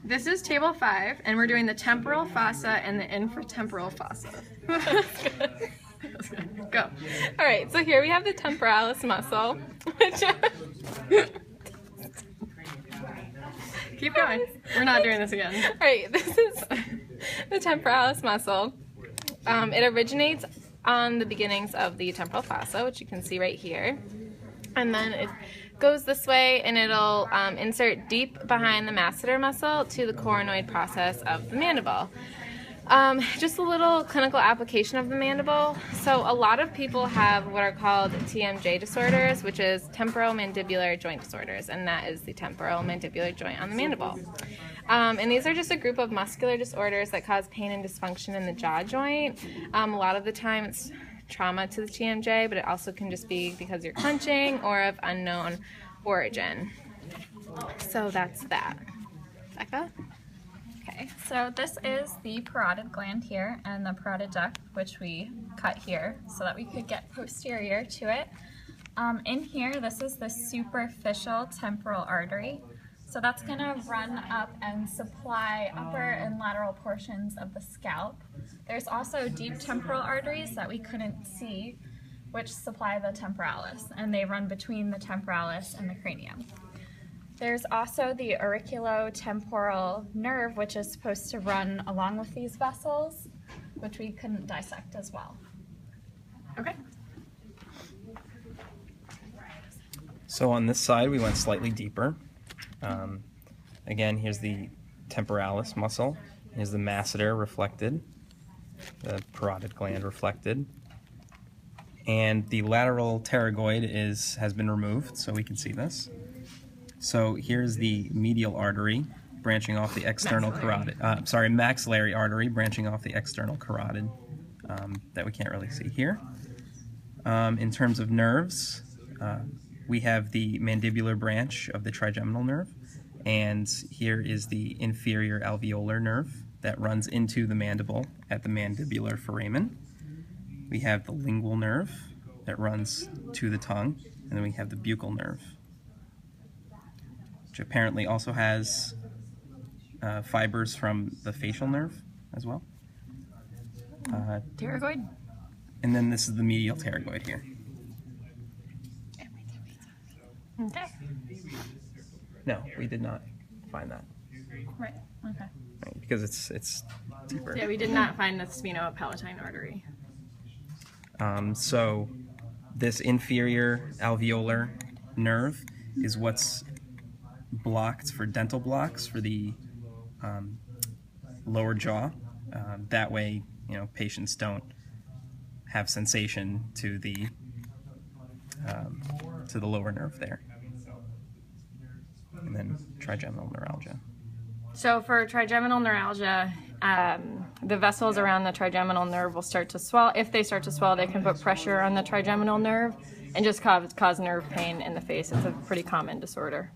This is table 5, and we're doing the temporal fossa and the infratemporal fossa. Go. All right, so here we have the temporalis muscle, which Keep going. We're not doing this again. all right, this is the temporalis muscle. It originates on the beginnings of the temporal fossa, which you can see right here, and then it goes this way, and it'll insert deep behind the masseter muscle to the coronoid process of the mandible. Just a little clinical application of the mandible. So a lot of people have what are called TMJ disorders, which is temporomandibular joint disorders, and that is the temporal mandibular joint on the mandible. And these are just a group of muscular disorders that cause pain and dysfunction in the jaw joint. A lot of the time it's trauma to the TMJ, but it also can just be because you're clenching or of unknown origin. So that's that. Becca? Okay, so this is the parotid gland here and the parotid duct, which we cut here so that we could get posterior to it. In here, this is the superficial temporal artery. So that's going to run up and supply upper and lateral portions of the scalp. There's also deep temporal arteries that we couldn't see, which supply the temporalis, and they run between the temporalis and the cranium. There's also the auriculotemporal nerve, which is supposed to run along with these vessels, which we couldn't dissect as well. Okay. So on this side, we went slightly deeper. Again, here's the temporalis muscle. Here's the masseter reflected, the parotid gland reflected. And the lateral pterygoid has been removed, so we can see this. So here's the medial artery branching off the external carotid, maxillary artery branching off the external carotid that we can't really see here. In terms of nerves, we have the mandibular branch of the trigeminal nerve, and here is the inferior alveolar nerve that runs into the mandible at the mandibular foramen. We have the lingual nerve that runs to the tongue, and then we have the buccal nerve, which apparently also has fibers from the facial nerve as well. Pterygoid? And then this is the medial pterygoid here. Okay. No, we did not find that. Right. Okay. Right, because it's deeper. Yeah, we did not find the sphenopalatine artery. So this inferior alveolar nerve is what's blocked for dental blocks for the lower jaw. That way, patients don't have sensation to the lower nerve there. And then trigeminal neuralgia. So for trigeminal neuralgia, the vessels around the trigeminal nerve will start to swell. If they start to swell, they can put pressure on the trigeminal nerve and just cause nerve pain in the face. It's a pretty common disorder.